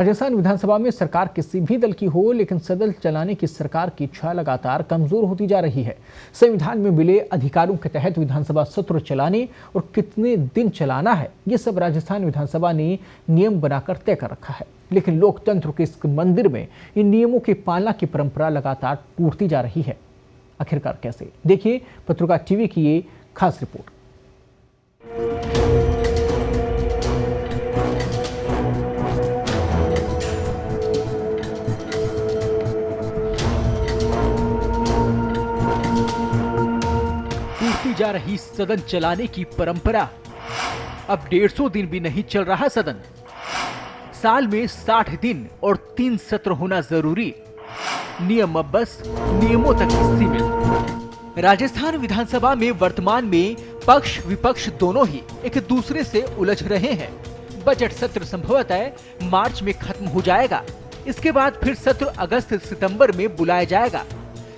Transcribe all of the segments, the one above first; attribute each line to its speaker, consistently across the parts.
Speaker 1: राजस्थान विधानसभा में सरकार किसी भी दल की हो, लेकिन सदन चलाने की सरकार की इच्छा लगातार कमजोर होती जा रही है। संविधान में मिले अधिकारों के तहत विधानसभा सत्र चलाने और कितने दिन चलाना है, ये सब राजस्थान विधानसभा ने नियम बनाकर तय कर रखा है। लेकिन लोकतंत्र के इस मंदिर में इन नियमों की पालना की परंपरा लगातार टूटती जा रही है। आखिरकार कैसे, देखिए पत्रकार टीवी की ये खास रिपोर्ट।
Speaker 2: जा रही सदन चलाने की परंपरा। अब 150 दिन भी नहीं चल रहा सदन। साल में 60 दिन और 3 सत्र होना जरूरी। नियम अब बस नियमों तक ही सीमित। राजस्थान विधानसभा में वर्तमान में पक्ष विपक्ष दोनों ही एक दूसरे से उलझ रहे हैं। बजट सत्र संभवतः मार्च में खत्म हो जाएगा। इसके बाद फिर सत्र अगस्त सितंबर में बुलाया जाएगा।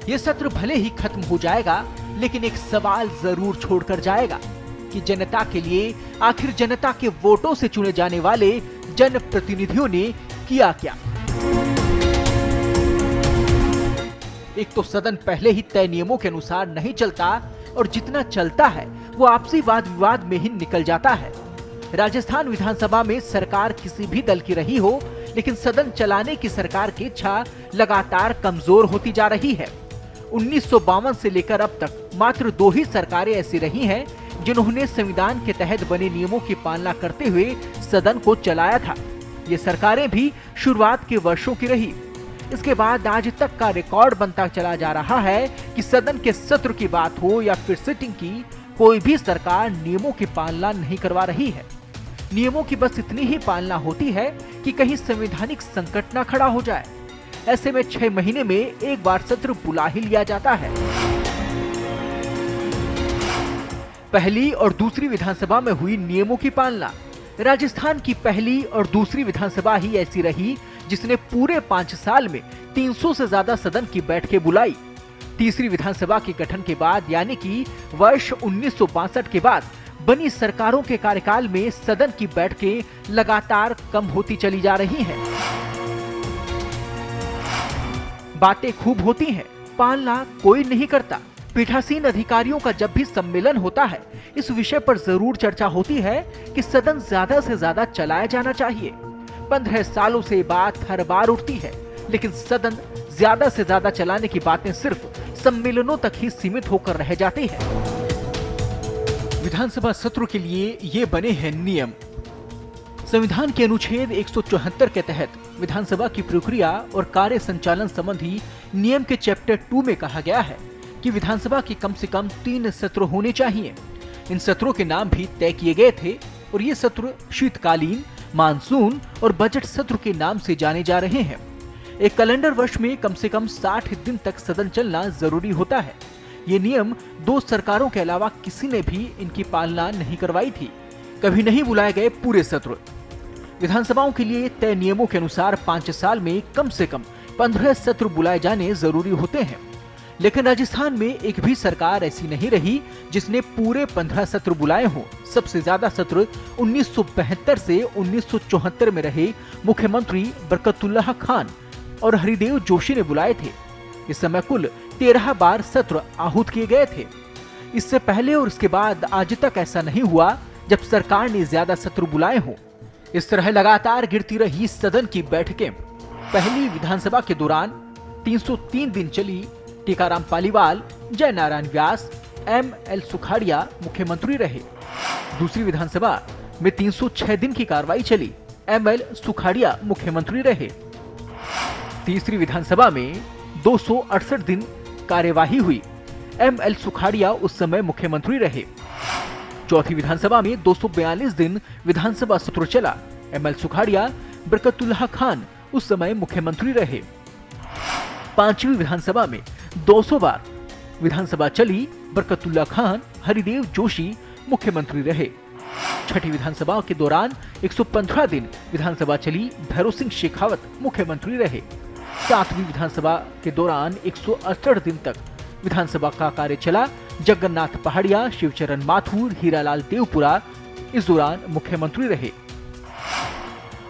Speaker 2: ये सत्र भले ही खत्म हो जाएगा, लेकिन एक सवाल जरूर छोड़कर जाएगा कि जनता के लिए आखिर जनता के वोटों से चुने जाने वाले जनप्रतिनिधियों ने किया क्या। एक तो सदन पहले ही तय नियमों के अनुसार नहीं चलता और जितना चलता है वो आपसी वाद विवाद में ही निकल जाता है। राजस्थान विधानसभा में सरकार किसी भी दल की रही हो, लेकिन सदन चलाने की सरकार की इच्छा लगातार कमजोर होती जा रही है। 1952 से लेकर अब तक मात्र 2 ही सरकारें ऐसी रही हैं जिन्होंने संविधान के तहत बने नियमों की पालना करते हुए सदन को चलाया था। ये सरकारें भी शुरुआत के वर्षों की रही। इसके बाद आज तक का रिकॉर्ड बनता चला जा रहा है कि सदन के सत्र की बात हो या फिर सिटिंग की, कोई भी सरकार नियमों की पालना नहीं करवा रही है। नियमों की बस इतनी ही पालना होती है कि कहीं संवैधानिक संकट न खड़ा हो जाए। ऐसे में 6 महीने में एक बार सत्र बुला ही लिया जाता है। पहली और दूसरी विधानसभा में हुई नियमों की पालना। राजस्थान की पहली और दूसरी विधानसभा ही ऐसी रही जिसने पूरे 5 साल में 300 से ज्यादा सदन की बैठकें बुलाई। तीसरी विधानसभा के गठन के बाद यानी कि वर्ष 1962 के बाद बनी सरकारों के कार्यकाल में सदन की बैठकें लगातार कम होती चली जा रही हैं। बातें खूब होती हैं, पालना कोई नहीं करता। पीठासीन अधिकारियों का जब भी सम्मेलन होता है, इस विषय पर जरूर चर्चा होती है कि सदन ज्यादा से ज्यादा चलाया जाना चाहिए। 15 सालों से बात हर बार उठती है, लेकिन सदन ज्यादा से ज्यादा चलाने की बातें सिर्फ सम्मेलनों तक ही सीमित होकर रह जाती है। विधानसभा सत्रों के लिए ये बने हैं नियम। संविधान के अनुच्छेद 174 के तहत विधानसभा की प्रक्रिया और कार्य संचालन संबंधी नियम के चैप्टर 2 में कहा गया है कि विधानसभा के कम से कम 3 सत्र होने चाहिए। इन सत्रों के नाम भी तय किए गए थे और ये सत्र शीतकालीन, मानसून और बजट सत्र के नाम से जाने जा रहे हैं। एक कैलेंडर वर्ष में कम से कम 60 दिन तक सदन चलना जरूरी होता है। ये नियम 2 सरकारों के अलावा किसी ने भी इनकी पालना नहीं करवाई थी। कभी नहीं बुलाए गए पूरे सत्र। विधानसभाओं के लिए तय नियमों के अनुसार 5 साल में कम से कम 15 सत्र बुलाए जाने जरूरी होते हैं। लेकिन राजस्थान में एक भी सरकार ऐसी नहीं रही जिसने पूरे 15 सत्र बुलाए हों। सबसे ज्यादा सत्र 1972 से 1974 में रहे मुख्यमंत्री बरकतुल्लाह खान और हरिदेव जोशी ने बुलाए थे। इस समय कुल 13 बार सत्र आहूत किए गए थे। इससे पहले और इसके बाद आज तक ऐसा नहीं हुआ जब सरकार ने ज्यादा सत्र बुलाए हों। इस तरह लगातार गिरती रही सदन की बैठकें। पहली विधानसभा के दौरान 303 दिन चली। टीकाराम पालीवाल, जय नारायण व्यास, M.L. सुखाड़िया मुख्यमंत्री रहे। दूसरी विधानसभा में 306 दिन की कार्रवाई चली। M.L. सुखाड़िया मुख्यमंत्री रहे। तीसरी विधानसभा में 268 दिन कार्यवाही हुई। M.L. सुखाड़िया उस समय मुख्यमंत्री रहे। चौथी विधानसभा में 242 दिन विधानसभा सत्र चला। M.L. सुखाड़िया, बरकतुल्लाह खान उस समय मुख्यमंत्री रहे। पांचवी विधानसभा में 200 बार विधानसभा चली। बरकतुल्लाह खान, हरिदेव जोशी मुख्यमंत्री रहे। छठी विधानसभा के दौरान 115 दिन विधानसभा चली। भैरों सिंह शेखावत मुख्यमंत्री रहे। सातवीं विधानसभा के दौरान 168 दिन तक विधानसभा का कार्य चला। जगन्नाथ पहाड़िया, शिवचरण माथुर, हीरालाल देवपुरा इस दौरान मुख्यमंत्री रहे।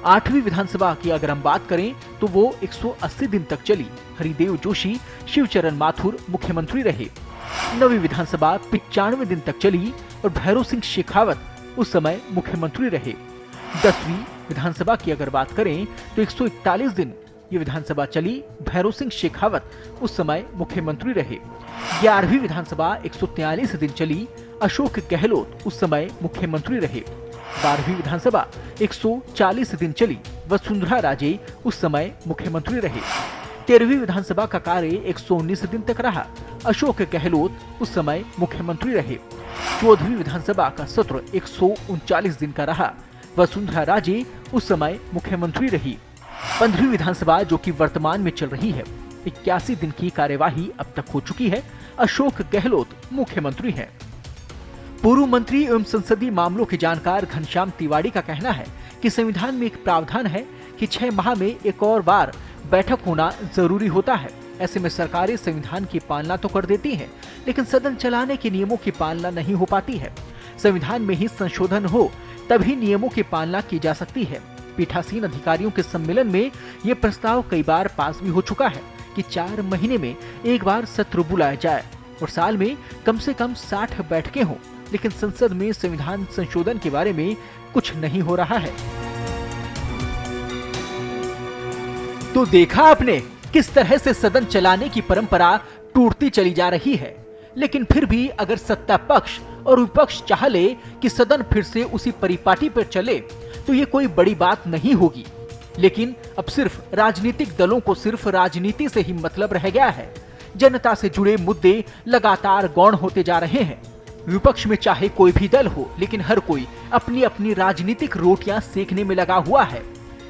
Speaker 2: 8वीं विधानसभा की अगर हम बात करें तो वो 180 दिन तक चली। हरिदेव जोशी, शिवचरण माथुर मुख्यमंत्री रहे। 9वीं विधानसभा 95 दिन तक चली और भैरों सिंह शेखावत उस समय मुख्यमंत्री रहे। 10वीं विधानसभा की अगर बात करें तो 141 दिन ये विधानसभा चली। भैरों सिंह शेखावत उस समय मुख्यमंत्री रहे। 11वीं विधानसभा 143 दिन चली। अशोक गहलोत उस समय मुख्यमंत्री रहे। 12वीं विधानसभा 140 दिन चली। वसुंधरा राजे उस समय मुख्यमंत्री रहे। 13वीं विधानसभा का कार्य 119 दिन तक रहा। अशोक गहलोत उस समय मुख्यमंत्री रहे। 14वीं विधानसभा का सत्र 139 दिन का रहा। वसुंधरा राजे उस समय मुख्यमंत्री रही। 15वीं विधानसभा जो कि वर्तमान में चल रही है, 81 दिन की कार्यवाही अब तक हो चुकी है। अशोक गहलोत मुख्यमंत्री हैं। पूर्व मंत्री एवं संसदीय मामलों के जानकार घनश्याम तिवारी का कहना है कि संविधान में एक प्रावधान है कि 6 माह में एक और बार बैठक होना जरूरी होता है। ऐसे में सरकारें संविधान की पालना तो कर देती हैं, लेकिन सदन चलाने के नियमों की पालना नहीं हो पाती है। संविधान में ही संशोधन हो तभी नियमों की पालना की जा सकती है। पीठासीन अधिकारियों के सम्मेलन में ये प्रस्ताव कई बार पास भी हो चुका है कि 4 महीने में एक बार सत्र बुलाया जाए और साल में कम से कम 60 बैठकें हों, लेकिन संसद में संविधान संशोधन के बारे में कुछ नहीं हो रहा है। तो देखा आपने किस तरह से सदन चलाने की परंपरा टूटती चली जा रही है। लेकिन फिर भी अगर सत्ता पक्ष और विपक्ष चाह ले कि सदन फिर से उसी परिपाटी पर चले तो ये कोई बड़ी बात नहीं होगी। लेकिन अब सिर्फ राजनीतिक दलों को सिर्फ राजनीति से ही मतलब रह गया है। जनता से जुड़े मुद्दे लगातार गौण होते जा रहे हैं। विपक्ष में चाहे कोई भी दल हो, लेकिन हर कोई अपनी अपनी राजनीतिक रोटियां सेकने में लगा हुआ है।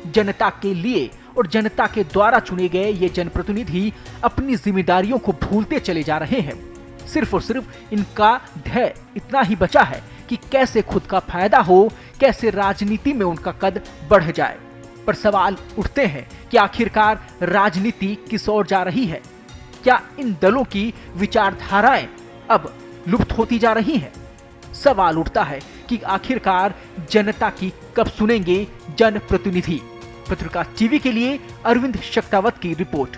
Speaker 2: जनता के लिए और जनता के द्वारा चुने गए ये जनप्रतिनिधि अपनी जिम्मेदारियों को भूलते चले जा रहे हैं। सिर्फ और सिर्फ इनका ध्येय इतना ही बचा है कि कैसे खुद का फायदा हो, कैसे राजनीति में उनका कद बढ़ जाए। पर सवाल उठते हैं कि आखिरकार राजनीति किस ओर जा रही है? क्या इन दलों की विचारधाराएं अब लुप्त होती जा रही हैं? सवाल उठता है कि आखिरकार जनता की कब सुनेंगे जनप्रतिनिधि। पत्रकार टीवी के लिए अरविंद शक्तावत की रिपोर्ट।